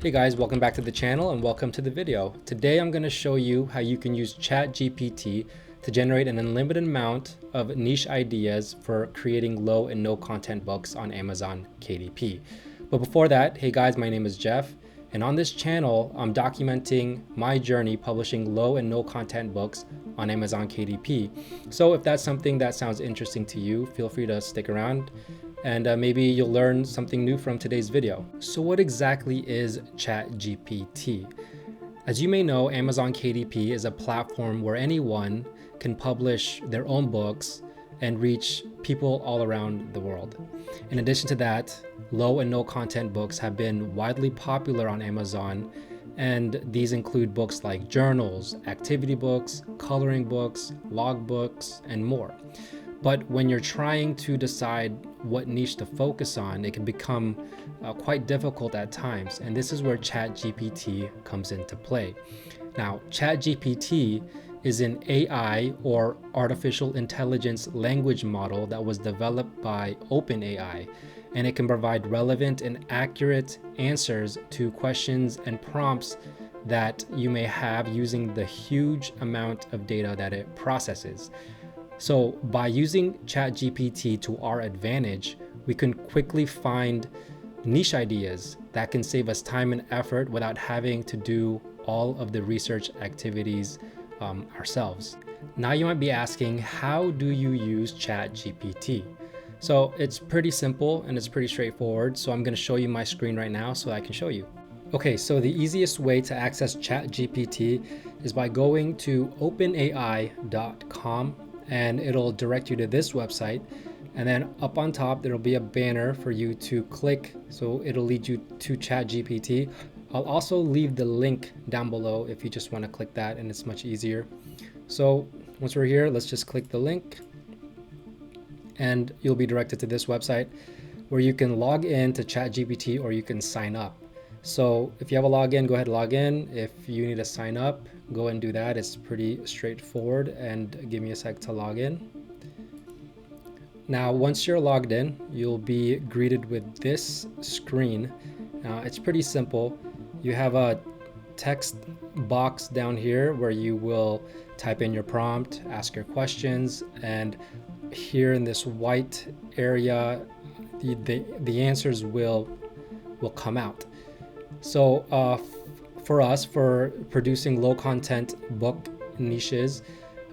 Hey guys, welcome back to the channel and welcome to the video. Today I'm going to show you how you can use ChatGPT to generate an unlimited amount of niche ideas for creating low and no content books on Amazon KDP. But before that, hey guys, my name is Jeff, and on this channel I'm documenting my journey publishing low and no content books on Amazon KDP. So if that's something that sounds interesting to you, feel free to stick around and maybe you'll learn something new from today's video. So what exactly is ChatGPT? As you may know, Amazon KDP is a platform where anyone can publish their own books and reach people all around the world. In addition to that, low and no content books have been widely popular on Amazon, and these include books like journals, activity books, coloring books, log books, and more. But when you're trying to decide what niche to focus on, it can become quite difficult at times. And this is where ChatGPT comes into play. Now, ChatGPT is an AI or artificial intelligence language model that was developed by OpenAI, and it can provide relevant and accurate answers to questions and prompts that you may have using the huge amount of data that it processes. So by using ChatGPT to our advantage, we can quickly find niche ideas that can save us time and effort without having to do all of the research activities ourselves. Now you might be asking, how do you use ChatGPT? So it's pretty simple and it's pretty straightforward. So I'm going to show you my screen right now so I can show you. Okay, so the easiest way to access ChatGPT is by going to openai.com. and it'll direct you to this website, and then up on top there'll be a banner for you to click, so it'll lead you to ChatGPT. I'll also leave the link down below if you just want to click that, and it's much easier. So once we're here, let's just click the link and you'll be directed to this website where you can log in to ChatGPT or you can sign up. So if you have a login, go ahead and log in. If you need to sign up, go and do that. It's pretty straightforward, and give me a sec to log in. Now, once you're logged in, you'll be greeted with this screen. It's pretty simple. You have a text box down here where you will type in your prompt, ask your questions, and here in this white area, the answers will come out. So for us, for producing low content book niches,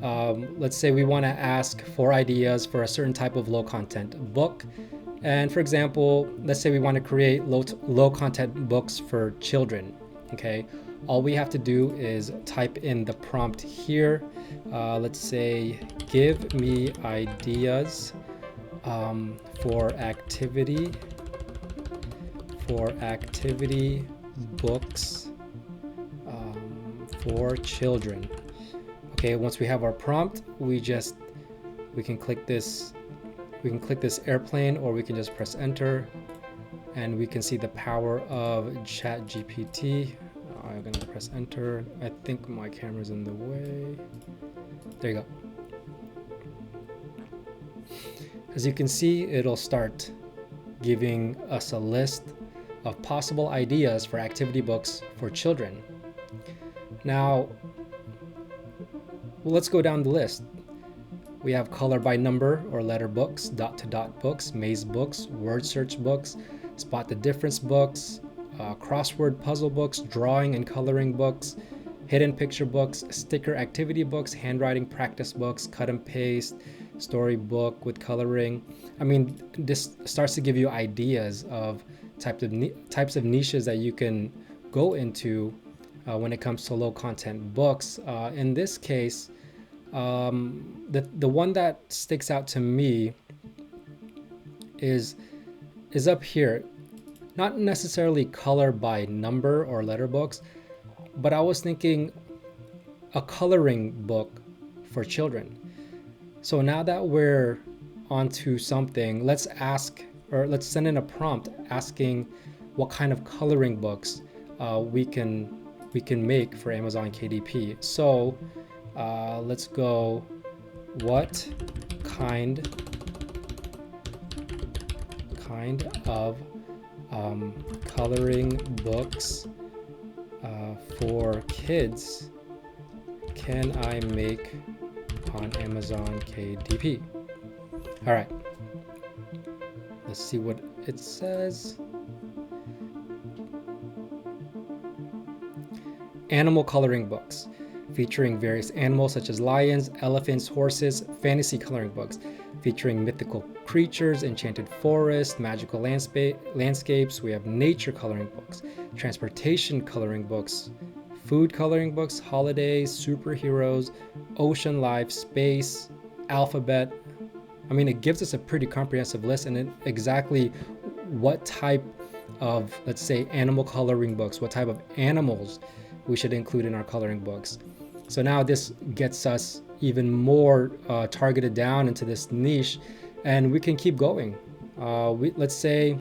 let's say we want to ask for ideas for a certain type of low content book. And for example, let's say we want to create low content books for children. Okay, all we have to do is type in the prompt here. Let's say, give me ideas for activity books for children. Okay, once we have our prompt, we can click this airplane, or we can just press enter, and we can see the power of ChatGPT. I'm gonna press enter. I think my camera's in the way. There you go. As you can see, it'll start giving us a list of possible ideas for activity books for children. Now, let's go down the list. We have color by number or letter books, dot to dot books, maze books, word search books, spot the difference books, crossword puzzle books, drawing and coloring books, hidden picture books, sticker activity books, handwriting practice books, cut and paste, storybook with coloring. I mean, this starts to give you ideas of types of niches that you can go into when it comes to low content books. In this case, the one that sticks out to me is up here. Not necessarily color by number or letter books, but I was thinking a coloring book for children. So now that we're onto something, let's send in a prompt asking what kind of coloring books we can make for Amazon KDP. So let's go, what kind of coloring books for kids can I make on Amazon KDP? All right, let's see what it says. Animal coloring books featuring various animals such as lions, elephants, horses, fantasy coloring books featuring mythical creatures, enchanted forests, magical landscapes. We have nature coloring books, transportation coloring books, food coloring books, holidays, superheroes, ocean life, space, alphabet. I mean, it gives us a pretty comprehensive list and exactly what type of, let's say, animal coloring books, what type of animals we should include in our coloring books. So now this gets us even more targeted down into this niche, and we can keep going. Let's say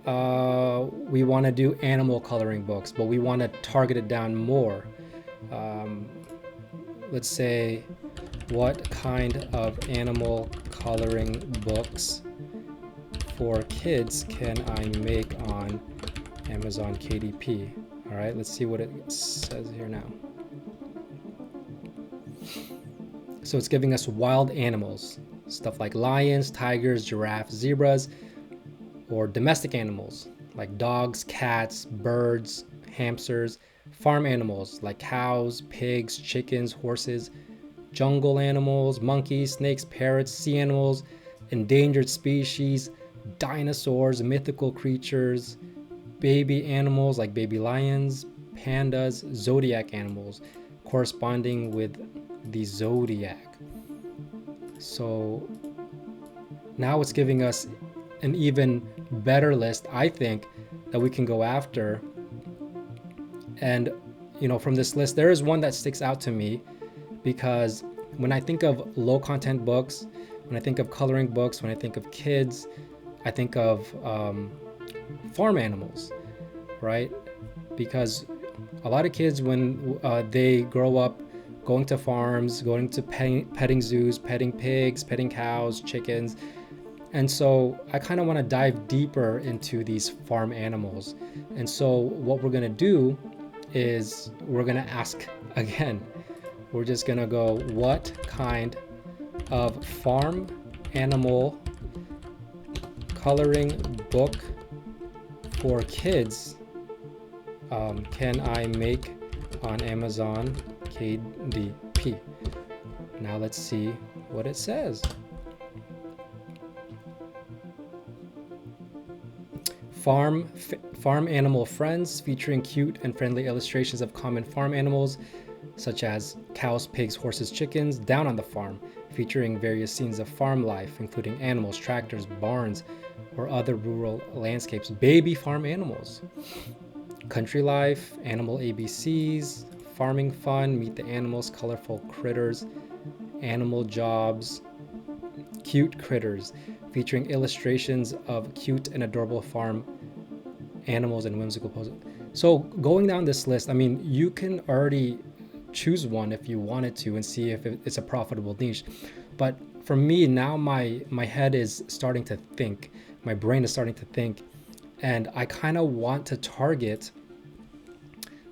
we want to do animal coloring books, but we want to target it down more. Let's say, what kind of animal coloring books for kids can I make on Amazon KDP? All right, let's see what it says here now. So it's giving us wild animals, stuff like lions, tigers, giraffes, zebras, or domestic animals like dogs, cats, birds, hamsters, farm animals like cows, pigs, chickens, horses, jungle animals, monkeys, snakes, parrots, sea animals, endangered species, dinosaurs, mythical creatures, baby animals like baby lions, pandas, zodiac animals corresponding with the zodiac. So now it's giving us an even better list, I think, that we can go after. And from this list, there is one that sticks out to me, because when I think of low content books, when I think of coloring books, when I think of kids, I think of farm animals, right? Because a lot of kids, when they grow up going to farms, going to petting zoos, petting pigs, petting cows, chickens. And so I kind of want to dive deeper into these farm animals. And so what we're going to do is we're going to ask again. We're just going to go, what kind of farm animal coloring book for kids can I make on Amazon KDP? Now let's see what it says. Farm animal friends, featuring cute and friendly illustrations of common farm animals such as cows, pigs, horses, chickens, down on the farm, featuring various scenes of farm life, including animals, tractors, barns, or other rural landscapes. Baby farm animals, country life, animal ABCs, farming fun, meet the animals, colorful critters, animal jobs, cute critters, featuring illustrations of cute and adorable farm animals and whimsical poses. So going down this list, I mean, you can already choose one if you wanted to and see if it's a profitable niche. But for me now, my head is starting to think, my brain is starting to think, and I kind of want to target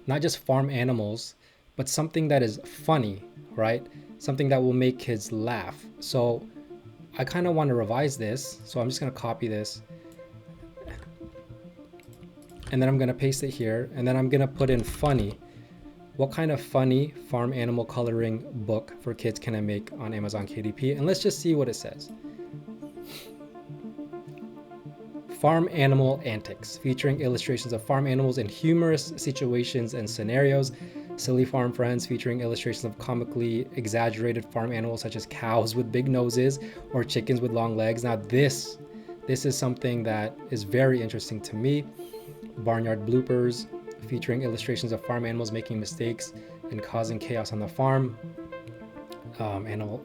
not just farm animals, but something that is funny, right? Something that will make kids laugh. So I kind of want to revise this. So I'm just going to copy this. And then I'm going to paste it here. And then I'm going to put in funny. What kind of funny farm animal coloring book for kids can I make on Amazon KDP? And let's just see what it says. Farm animal antics, featuring illustrations of farm animals in humorous situations and scenarios. Silly farm friends, featuring illustrations of comically exaggerated farm animals such as cows with big noses or chickens with long legs. Now this is something that is very interesting to me. Barnyard bloopers, featuring illustrations of farm animals making mistakes and causing chaos on the farm. Animal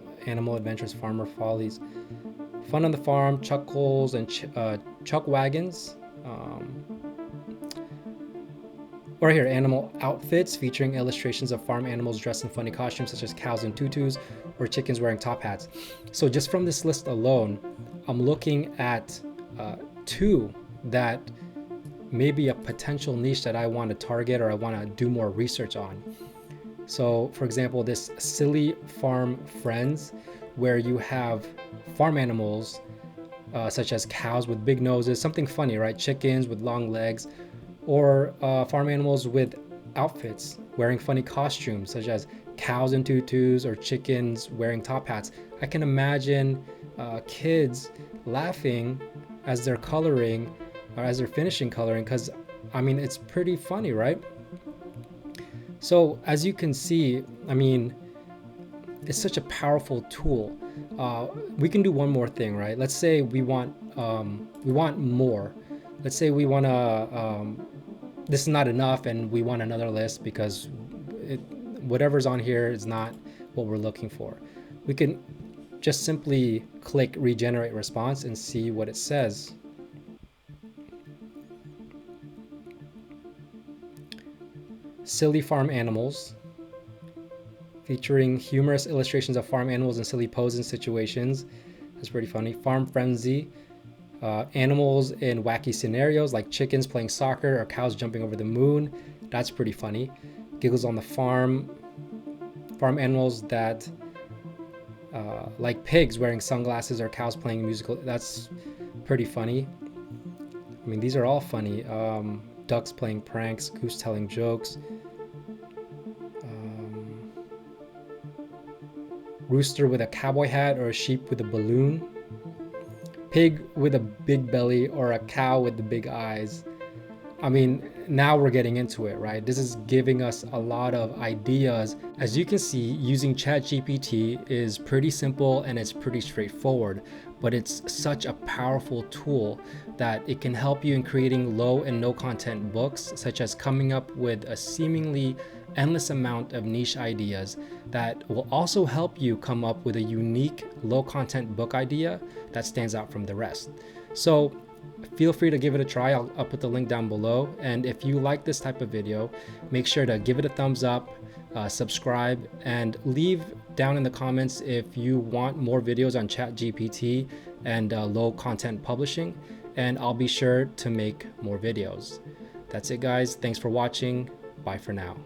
adventures, farmer follies. Fun on the farm, chuckles and chuck wagons. Or here, animal outfits, featuring illustrations of farm animals dressed in funny costumes such as cows in tutus or chickens wearing top hats. So just from this list alone, I'm looking at 2 that may be a potential niche that I want to target or I want to do more research on. So for example, this silly farm friends, where you have farm animals such as cows with big noses, something funny, right? Chickens with long legs, or farm animals with outfits wearing funny costumes such as cows in tutus or chickens wearing top hats. I can imagine kids laughing as they're coloring or as they're finishing coloring, because I mean, it's pretty funny, right? So as you can see, I mean, it's such a powerful tool. We can do one more thing, right? Let's say we want more. Let's say we want to, this is not enough and we want another list because whatever's on here is not what we're looking for. We can just simply click regenerate response and see what it says. Silly farm animals, featuring humorous illustrations of farm animals in silly poses and situations. That's pretty funny. Farm frenzy, animals in wacky scenarios like chickens playing soccer or cows jumping over the moon. That's pretty funny. Giggles on the farm. Farm animals that like pigs wearing sunglasses or cows playing musical. That's pretty funny. I mean, these are all funny. Ducks playing pranks, goose telling jokes. Rooster with a cowboy hat or a sheep with a balloon. Pig with a big belly or a cow with the big eyes. I mean, now we're getting into it, right? This is giving us a lot of ideas. As you can see, using ChatGPT is pretty simple and it's pretty straightforward, but it's such a powerful tool that it can help you in creating low and no content books, such as coming up with a seemingly endless amount of niche ideas that will also help you come up with a unique low content book idea that stands out from the rest. So feel free to give it a try. I'll put the link down below. And if you like this type of video, make sure to give it a thumbs up, subscribe, and leave down in the comments if you want more videos on ChatGPT and low content publishing, and I'll be sure to make more videos. That's it, guys. Thanks for watching. Bye for now.